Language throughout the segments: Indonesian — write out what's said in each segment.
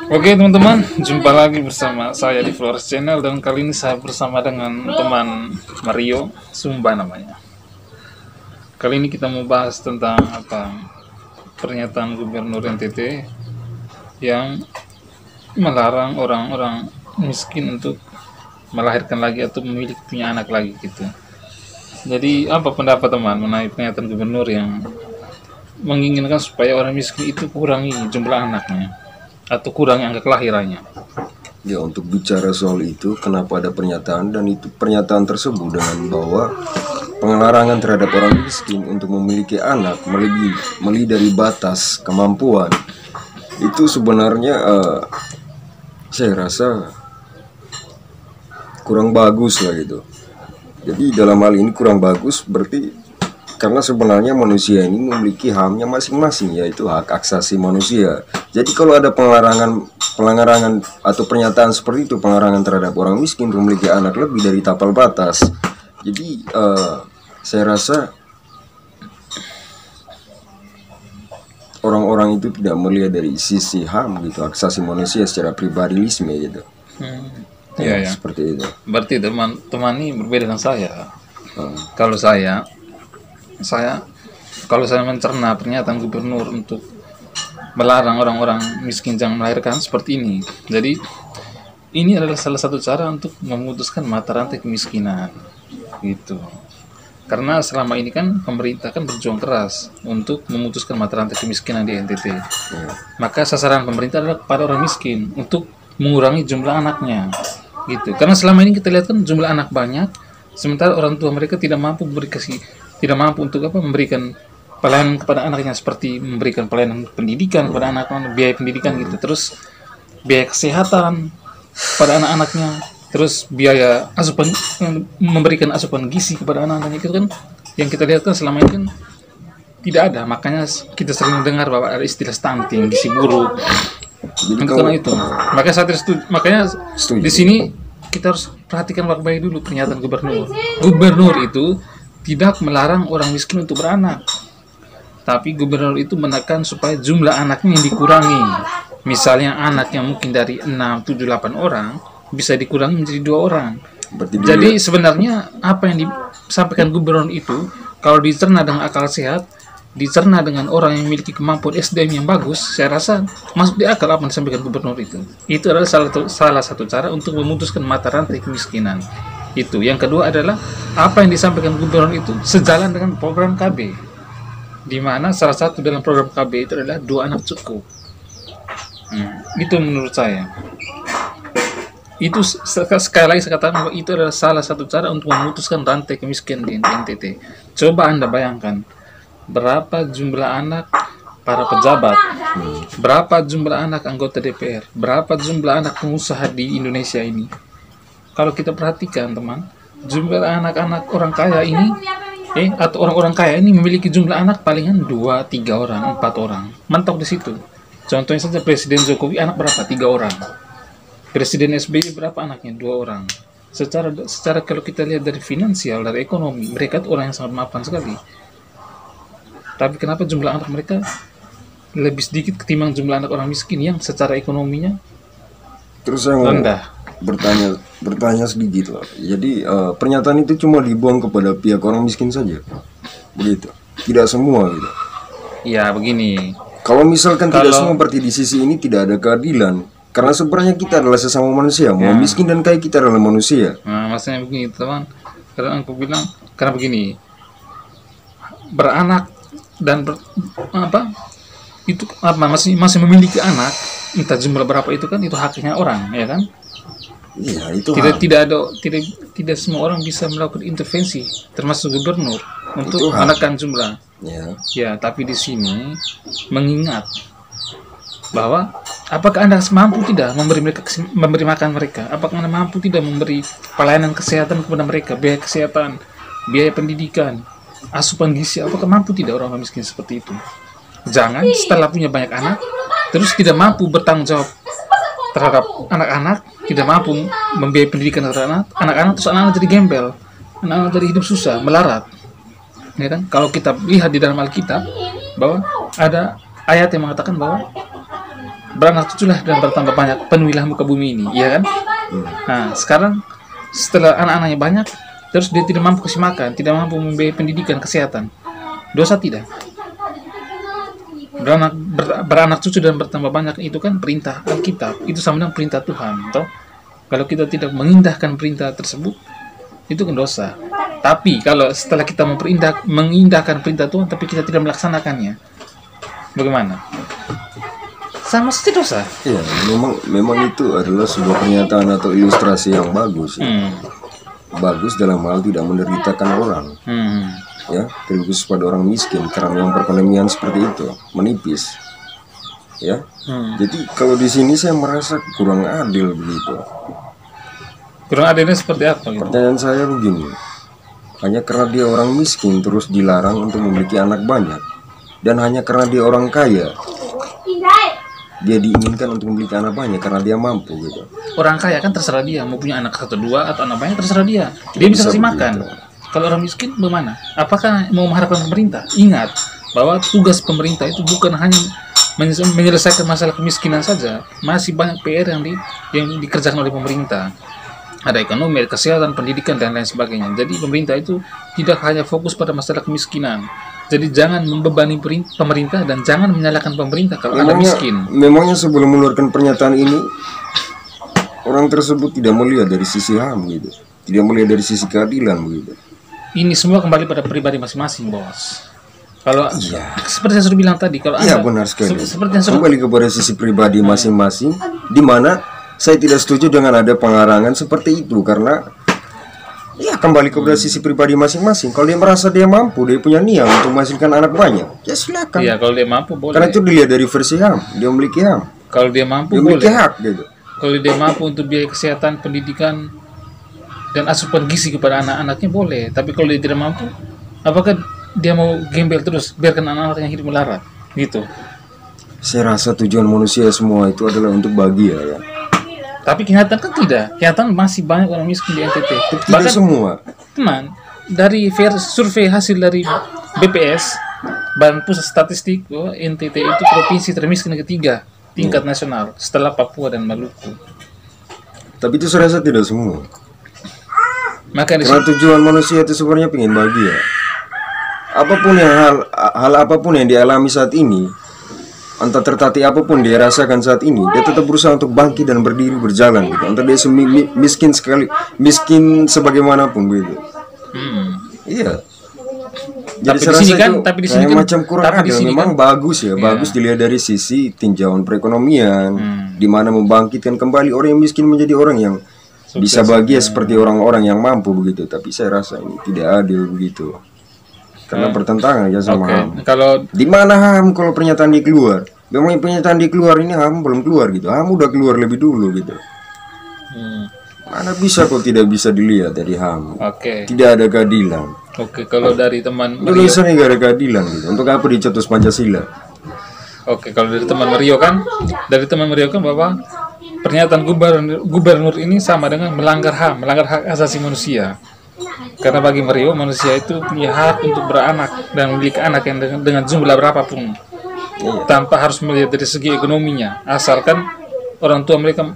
Oke teman-teman, jumpa lagi bersama saya di Flores Channel. Dan kali ini saya bersama dengan teman Mario Sumba namanya. Kali ini kita mau bahas tentang pernyataan Gubernur NTT yang melarang orang-orang miskin untuk melahirkan lagi atau memiliki punya anak lagi gitu. Jadi apa pendapat teman mengenai pernyataan Gubernur yang menginginkan supaya orang miskin itu kurangi jumlah anaknya atau kurangi angka kelahirannya? Ya, untuk bicara soal itu, kenapa ada pernyataan, dan itu pernyataan tersebut dengan bahwa pengelarangan terhadap orang miskin untuk memiliki anak melebihi dari batas kemampuan, itu sebenarnya saya rasa kurang bagus lah gitu. Jadi dalam hal ini kurang bagus berarti karena sebenarnya manusia ini memiliki haknya masing-masing, yaitu hak asasi manusia. Jadi kalau ada pelarangan atau pernyataan seperti itu, pelarangan terhadap orang miskin memiliki anak lebih dari tapal batas, jadi saya rasa orang-orang itu tidak melihat dari sisi HAM gitu, hak asasi manusia secara pribadilisme gitu. Ya. Seperti itu. Berarti teman-teman ini berbeda dengan saya. Kalau saya mencerna pernyataan Gubernur untuk melarang orang-orang miskin jangan melahirkan seperti ini. Jadi ini adalah salah satu cara untuk memutuskan mata rantai kemiskinan gitu. Karena selama ini kan pemerintah kan berjuang keras untuk memutuskan mata rantai kemiskinan di NTT. Maka sasaran pemerintah adalah kepada orang miskin untuk mengurangi jumlah anaknya gitu. Karena selama ini kita lihat kan jumlah anak banyak, sementara orang tua mereka tidak mampu untuk memberikan pelayanan kepada anaknya, seperti memberikan pelayanan pendidikan kepada anak-anak, biaya pendidikan gitu, terus biaya kesehatan pada anak-anaknya, terus biaya asupan, memberikan asupan gizi kepada anak-anaknya, itu kan yang kita lihat kan selama ini kan tidak ada. Makanya kita sering dengar bahwa ada istilah stunting, gizi buruk. Karena itu, makanya saya setuju. Di sini kita harus perhatikan baik-baik dulu pernyataan Gubernur. Gubernur itu tidak melarang orang miskin untuk beranak, tapi Gubernur itu menekan supaya jumlah anaknya yang dikurangi. Misalnya anak yang mungkin dari 6, 7, 8 orang bisa dikurangi menjadi 2 orang. Jadi sebenarnya apa yang disampaikan Gubernur itu, kalau dicerna dengan akal sehat, dicerna dengan orang yang memiliki kemampuan SDM yang bagus, saya rasa masuk di akal apa yang disampaikan Gubernur itu. Itu adalah salah satu cara untuk memutuskan mata rantai kemiskinan. Itu. Yang kedua adalah apa yang disampaikan Gubernur itu sejalan dengan program KB, di mana salah satu dalam program KB itu adalah 2 anak cukup. Itu menurut saya. Itu sekali lagi saya katakan bahwa itu adalah salah satu cara untuk memutuskan rantai kemiskinan di NTT. Coba Anda bayangkan berapa jumlah anak para pejabat, berapa jumlah anak anggota DPR, berapa jumlah anak pengusaha di Indonesia ini. Kalau kita perhatikan teman, jumlah anak-anak orang kaya ini atau orang-orang kaya ini memiliki jumlah anak palingan 2, 3 orang, 4 orang. Mentok di situ. Contohnya saja Presiden Jokowi anak berapa? 3 orang. Presiden SBY berapa anaknya? 2 orang. Secara kalau kita lihat dari finansial, dari ekonomi, mereka itu orang yang sangat mapan sekali. Tapi kenapa jumlah anak mereka lebih sedikit ketimbang jumlah anak orang miskin yang secara ekonominya terus saya rendah? Bertanya sedikit lah. Jadi pernyataan itu cuma dibuang kepada pihak orang miskin saja, begitu? Tidak semua gitu? Ya begini. Kalau misalkan tidak semua, berarti di sisi ini tidak ada keadilan. Karena sebenarnya kita adalah sesama manusia, mau miskin dan kaya kita adalah manusia. Nah, maksudnya begini teman. Karena aku bilang, karena begini, beranak dan masih memiliki anak, entah jumlah berapa itu kan, itu haknya orang, ya kan? Iya, itu tidak semua orang bisa melakukan intervensi, termasuk Gubernur, untuk menekan jumlah. Ya, tapi di sini mengingat bahwa apakah Anda mampu tidak memberi makan mereka? Apakah Anda mampu tidak memberi pelayanan kesehatan kepada mereka, biaya kesehatan, biaya pendidikan, asupan gizi? Apakah mampu tidak orang miskin seperti itu? Jangan setelah punya banyak anak terus tidak mampu bertanggung jawab terhadap anak-anak, tidak mampu membiayai pendidikan terhadap anak-anak, terus anak-anak jadi gembel, anak-anak jadi hidup susah, melarat. Ya kan? Kalau kita lihat di dalam Alkitab bahwa ada ayat yang mengatakan bahwa beranak cuculah dan bertambah banyak, penuhilah muka bumi ini, iya kan? Nah, sekarang setelah anak-anaknya banyak, terus dia tidak mampu kasih makan, tidak mampu membiayai pendidikan, kesehatan, dosa tidak? Beranak cucu dan bertambah banyak itu kan perintah Alkitab, itu sama dengan perintah Tuhan, toh? Kalau kita tidak mengindahkan perintah tersebut, itu kan dosa. Tapi kalau setelah kita mengindahkan perintah Tuhan, tapi kita tidak melaksanakannya, bagaimana? Sama saja dosa. Iya, memang itu adalah sebuah pernyataan atau ilustrasi yang bagus. Ya. Bagus dalam hal tidak menderitakan orang. Ya, terkhusus pada orang miskin karena yang perekonomian seperti itu menipis. Ya. Jadi kalau di sini saya merasa kurang adil begitu. Kurang adilnya seperti apa gitu? Pertanyaan saya begini. Hanya karena dia orang miskin terus dilarang untuk memiliki anak banyak, dan hanya karena dia orang kaya dia diinginkan untuk memiliki anak banyak karena dia mampu gitu. Orang kaya kan terserah dia mau punya anak 1, 2 atau anak banyak, terserah dia. Dia bisa kasih makan. Kalau orang miskin bagaimana? Apakah mau mengharapkan pemerintah? Ingat bahwa tugas pemerintah itu bukan hanya menyelesaikan masalah kemiskinan saja. Masih banyak PR yang dikerjakan oleh pemerintah. Ada ekonomi, ada kesehatan, pendidikan, dan lain sebagainya. Jadi pemerintah itu tidak hanya fokus pada masalah kemiskinan. Jadi jangan membebani pemerintah dan jangan menyalahkan pemerintah kalau ada miskin. Memangnya sebelum mengeluarkan pernyataan ini, orang tersebut tidak melihat dari sisi HAM gitu, tidak melihat dari sisi keadilan begitu. Ini semua kembali pada pribadi masing-masing, bos. Kalau seperti yang sudah bilang tadi, kalau benar sekali. Kembali kepada sisi pribadi masing-masing, di mana saya tidak setuju dengan ada pengarangan seperti itu karena kembali kepada sisi pribadi masing-masing. Kalau dia merasa dia mampu, dia punya niat untuk menghasilkan anak banyak, ya silakan. Iya, kalau dia mampu boleh. Karena itu dilihat dari versi HAM, dia memiliki HAM. Kalau dia mampu dia memiliki hak gitu. Kalau dia mampu untuk biaya kesehatan, pendidikan, dan asupan gizi kepada anak-anaknya boleh. Tapi kalau dia tidak mampu, apakah dia mau gembel terus biarkan anak-anaknya hidup melarat gitu? Saya rasa tujuan manusia semua itu adalah untuk bahagia ya. Tapi kenyataan kan tidak. Kenyataan masih banyak orang miskin di NTT. Bahkan semua. Teman, dari survei hasil dari BPS, Badan Pusat Statistik, bahwa NTT itu provinsi termiskin ketiga tingkat nasional setelah Papua dan Maluku. Tapi itu saya rasa tidak semua. Karena tujuan manusia itu sebenarnya ingin bahagia. Apapun yang hal apapun yang dialami saat ini, entah tertatih apapun dia rasakan saat ini, dia tetap berusaha untuk bangkit dan berdiri berjalan gitu. Entah dia miskin sebagaimanapun begitu. Iya. Jadi tapi di sini kan macam kurang adil. Memang bagus ya, bagus dilihat dari sisi tinjauan perekonomian, di mana membangkitkan kembali orang yang miskin menjadi orang yang bisa bahagia seperti orang-orang yang mampu begitu. Tapi saya rasa ini tidak adil begitu. Karena bertentangan ya sama HAM. Kalau di mana HAM kalau pernyataan dia keluar? Memang pernyataan dia keluar ini HAM belum keluar gitu. HAM udah keluar lebih dulu gitu. Mana bisa kok tidak bisa dilihat dari HAM? Tidak ada keadilan. Kalau dari teman Indonesia ini gak ada keadilan gitu. Untuk apa dicetus Pancasila? Kalau dari teman Mario kan, bahwa pernyataan gubernur ini sama dengan melanggar HAM, melanggar hak asasi manusia. Karena bagi Mario, manusia itu punya hak untuk beranak dan memiliki anak yang dengan jumlah berapapun, tanpa harus melihat dari segi ekonominya, asalkan orang tua mereka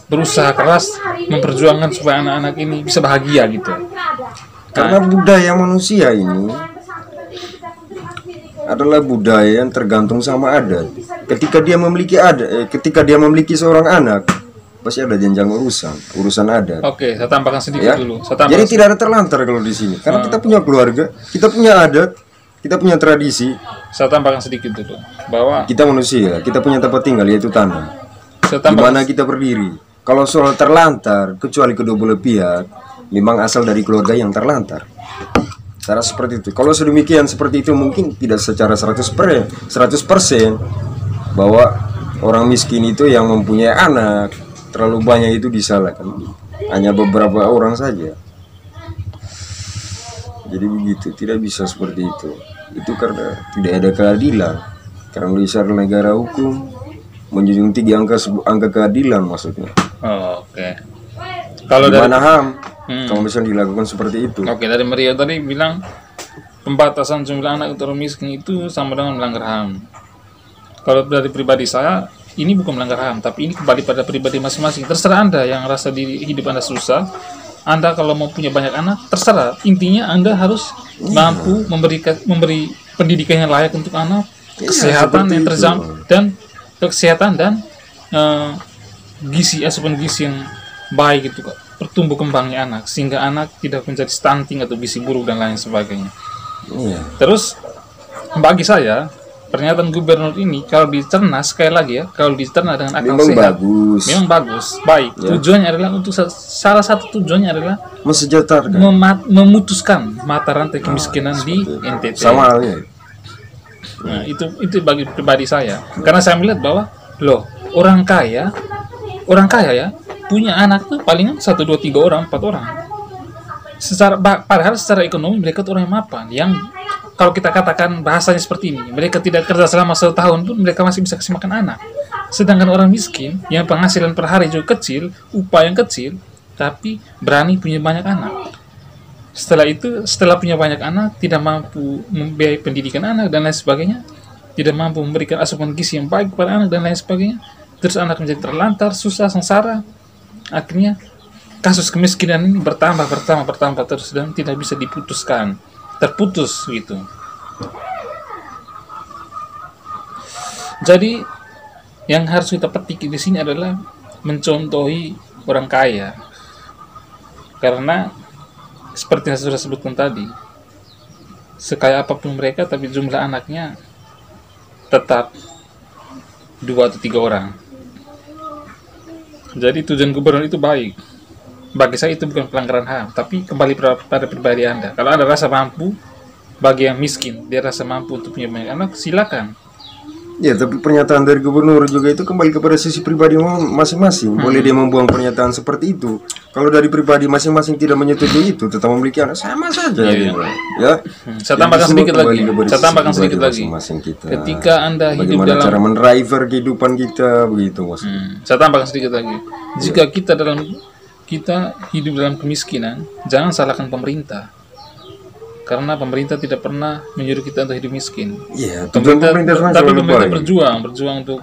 berusaha keras memperjuangkan supaya anak-anak ini bisa bahagia gitu. Karena budaya manusia ini adalah budaya yang tergantung sama adat. Ketika dia memiliki seorang anak, pasti ada jenjang urusan adat. Saya tambahkan sedikit dulu. Jadi tidak ada terlantar kalau di sini. Karena kita punya keluarga, kita punya adat, kita punya tradisi. Saya tambahkan sedikit dulu bahwa kita manusia, kita punya tempat tinggal yaitu tanah. Di mana kita berdiri. Kalau soal terlantar, kecuali kedua belah pihak, memang asal dari keluarga yang terlantar. Cara seperti itu. Kalau sedemikian seperti itu mungkin tidak secara 100% bahwa orang miskin itu yang mempunyai anak terlalu banyak itu disalahkan. Hanya beberapa orang saja. Jadi begitu, tidak bisa seperti itu. Itu karena tidak ada keadilan. Karena Indonesia adalah negara hukum, menjunjung tinggi angka keadilan maksudnya. Kalau dari mana HAM, kalau misalnya dilakukan seperti itu. Dari Maria tadi bilang pembatasan jumlah anak untuk orang miskin itu sama dengan melanggar HAM. Kalau dari pribadi saya, ini bukan melanggar HAM, tapi ini kembali pada pribadi masing-masing. Terserah Anda yang rasa di hidup Anda susah. Anda kalau mau punya banyak anak, terserah. Intinya Anda harus mampu memberi pendidikan yang layak untuk anak, kesehatan yang terjamin, dan kesehatan dan asupan gizi yang baik itu, pertumbuh kembangnya anak, sehingga anak tidak menjadi stunting atau gizi buruk dan lain sebagainya. Terus bagi saya pernyataan gubernur ini kalau dicerna, sekali lagi ya, kalau dicerna dengan akal sehat, memang bagus, baik. Ya. Tujuannya adalah untuk salah satu tujuannya adalah mensejahterakan, memutuskan mata rantai kemiskinan di NTT. Sama halnya. Nah, itu bagi pribadi saya, karena saya melihat bahwa orang kaya ya punya anak tuh palingan 1, 2, 3 orang, 4 orang. Padahal secara ekonomi mereka tuh orang yang mapan, yang kalau kita katakan bahasanya seperti ini, mereka tidak kerja selama 1 tahun pun mereka masih bisa kasih makan anak. Sedangkan orang miskin yang penghasilan per hari juga kecil, upah yang kecil, tapi berani punya banyak anak. Setelah punya banyak anak, tidak mampu membiayai pendidikan anak dan lain sebagainya, tidak mampu memberikan asupan gizi yang baik kepada anak dan lain sebagainya, terus anak menjadi terlantar, susah, sengsara. Akhirnya kasus kemiskinan ini bertambah terus dan tidak bisa diputuskan. Terputus gitu. Jadi yang harus kita petik di sini adalah mencontohi orang kaya, karena seperti yang sudah sebutkan tadi, sekaya apapun mereka tapi jumlah anaknya tetap 2 atau 3 orang. Jadi tujuan gubernur itu baik. Bagi saya itu bukan pelanggaran HAM, tapi kembali pada pribadi Anda. Kalau Anda rasa mampu, bagi yang miskin, dia rasa mampu untuk punya banyak anak, silakan. Ya, tapi pernyataan dari gubernur juga itu kembali kepada sisi pribadi masing-masing. Boleh dia membuang pernyataan seperti itu. Kalau dari pribadi masing-masing tidak menyetujui itu, tetap memiliki anak, sama saja. Ya. Saya tambahkan sedikit lagi. Ketika Anda hidup dalam cara mendriver kehidupan kita, begitu maksudnya. Saya tambahkan sedikit lagi. Jika kita hidup dalam kemiskinan, jangan salahkan pemerintah. Karena pemerintah tidak pernah menyuruh kita untuk hidup miskin. Iya, pemerintah berjuang untuk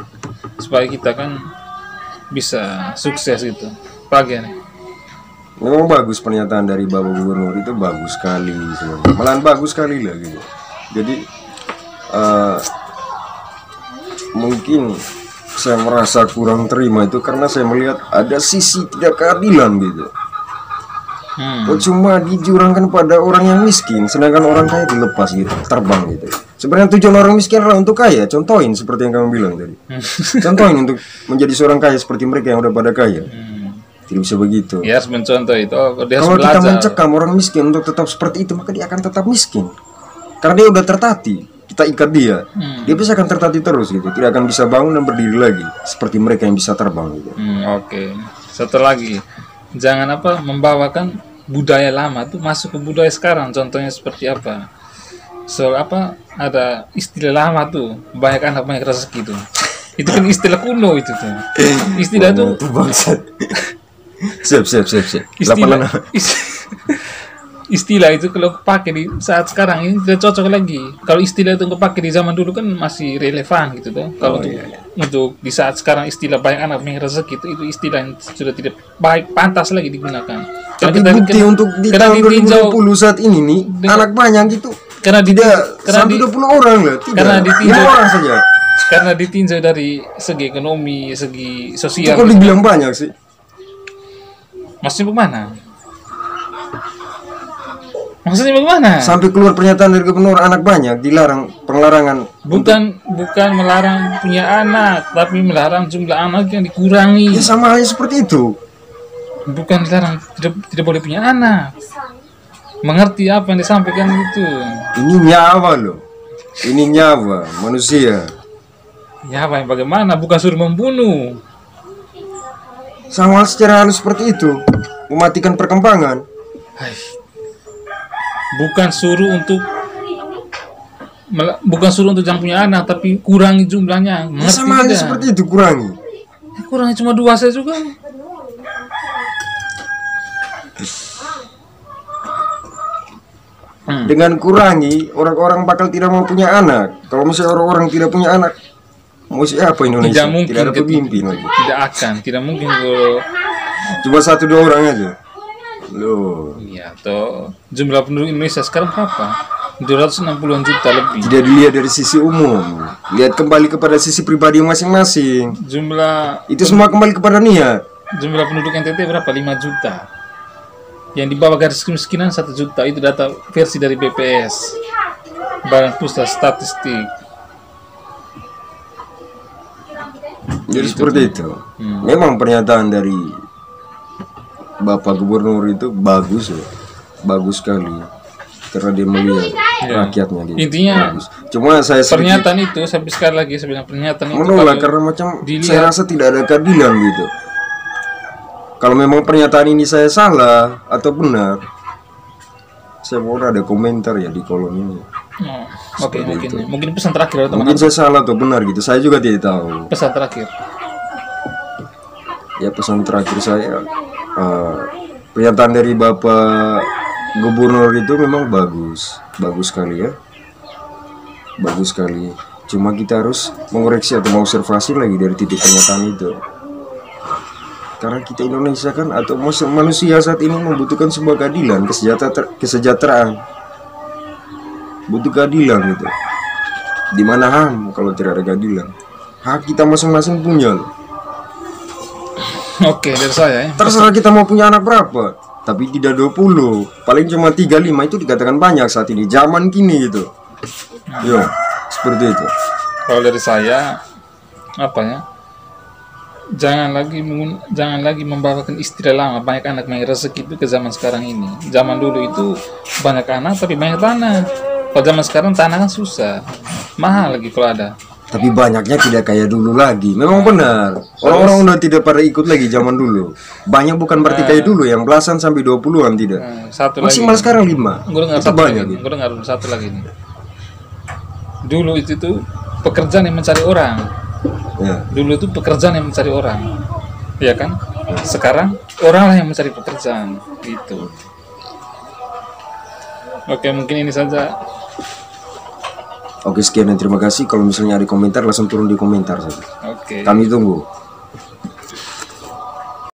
supaya kita kan bisa sukses gitu. Bagian. Memang bagus pernyataan dari Bapak Gubernur, itu bagus sekali sebenarnya. Malahan bagus sekali lah gitu. Jadi mungkin saya merasa kurang terima itu karena saya melihat ada sisi tidak keadilan gitu. Cuma dijurangkan pada orang yang miskin, sedangkan orang kaya dilepas gitu, terbang gitu. Sebenarnya tujuan orang miskin adalah untuk kaya. Contohin seperti yang kamu bilang tadi. Contohin untuk menjadi seorang kaya seperti mereka yang udah pada kaya. Tidak bisa begitu. Ya, mencontoh itu. Kalau kita mencekam orang miskin untuk tetap seperti itu, maka dia akan tetap miskin. Karena dia udah tertatih. Kita ikat dia, dia bisa akan tertatih terus gitu. Tidak akan bisa bangun dan berdiri lagi seperti mereka yang bisa terbang gitu. Oke. Satu lagi, jangan membawakan budaya lama tuh masuk ke budaya sekarang. Contohnya seperti apa? Soal ada istilah lama tuh, banyak anak banyak rezeki tuh. Itu kan istilah kuno itu tuh. Istilah tuh bangsat. Siap. Istilah itu kalau pakai di saat sekarang ini tidak cocok lagi. Kalau istilah itu pakai di zaman dulu kan masih relevan gitu tuh. Kalau untuk di saat sekarang istilah banyak anak banyak rezeki itu istilah yang sudah tidak baik, pantas lagi digunakan. Tapi bukti untuk di tahun 2020 saat ini nih anak banyak gitu. Karena sampai 20 orang lah. Karena ditinjau 5 orang saja. Karena ditinjau dari segi ekonomi, segi sosial. Kok dibilang banyak sih? Maksudnya bagaimana? Maksudnya bagaimana? Sampai keluar pernyataan dari gubernur anak banyak dilarang, penglarangan. Bukan melarang punya anak, tapi melarang jumlah anak yang dikurangi. Ya sama halnya seperti itu. Bukan dilarang tidak boleh punya anak. Mengerti apa yang disampaikan itu? Ini nyawa loh. Ini nyawa manusia. Nyawa yang bagaimana? Bukan suruh membunuh. Sama secara halus seperti itu, mematikan perkembangan. Bukan suruh untuk jangan punya anak, tapi kurangi jumlahnya. Ya, sama halnya seperti itu, kurangi. Kurangi cuma 2 saya juga. Dengan kurangi, orang-orang bakal tidak mau punya anak. Kalau misalnya orang-orang tidak punya anak, Mau siapa Indonesia? Tidak mungkin, Tidak ada pemimpin lagi. tidak mungkin kalau Cuma 1-2 orang aja. Loh. iya toh jumlah penduduk Indonesia sekarang berapa? 260-an juta lebih. Tidak dilihat dari sisi umum, lihat kembali kepada sisi pribadi masing-masing. Itu semua kembali kepada niat. Jumlah penduduk NTT berapa? 5 juta. Yang di bawah garis kemiskinan 1 juta. Itu data versi dari BPS, Badan Pusat Statistik. Jadi seperti itu. Memang pernyataan dari Bapak Gubernur itu bagus ya, bagus sekali karena dia melihat rakyatnya dia. Intinya bagus. Cuma saya pernyataan itu sampai sekali lagi saya bilang pernyataan itu menolak karena macam saya rasa tidak ada keadilan gitu. Kalau memang pernyataan ini saya salah atau benar, saya mau ada komentar ya di kolom ini. Oke, mungkin pesan terakhir teman-teman. Mungkin saya salah atau benar gitu, saya juga tidak tahu. Pesan terakhir. Ya pesan terakhir saya, pernyataan dari Bapak Gubernur itu memang bagus sekali ya, bagus sekali. Cuma kita harus mengoreksi atau mengobservasi lagi dari titik pernyataan itu. Karena kita Indonesia kan atau manusia saat ini membutuhkan sebuah keadilan, kesejahteraan, butuh keadilan gitu. Di mana HAM kalau tidak ada keadilan? Hak kita masing-masing punya loh. Oke, dari saya ya. Terserah kita mau punya anak berapa, tapi tidak 20, paling cuma 35 itu dikatakan banyak saat ini, zaman kini gitu. Yo, seperti itu. Kalau dari saya apa ya? Jangan lagi membawakan istilah lama banyak anak banyak rezeki itu ke zaman sekarang ini. Zaman dulu itu banyak anak tapi banyak tanah. Kalau zaman sekarang tanah kan susah, mahal lagi kalau ada. Tapi banyaknya tidak kayak dulu lagi. Memang benar. Orang-orang udah tidak pada ikut lagi zaman dulu. Banyak bukan berarti kayak dulu yang belasan sampai 20-an tidak. Maksimal sekarang 5. Gue dengar satu lagi. Gue dengar satu lagi nih. Dulu itu tuh pekerjaan yang mencari orang. Ya. Dulu itu pekerjaan yang mencari orang. Iya kan? Sekarang orang lah yang mencari pekerjaan. Gitu. Oke, mungkin ini saja. Oke, sekian dan terima kasih. Kalau misalnya ada komentar langsung turun di komentar saja. Oke. Kami tunggu.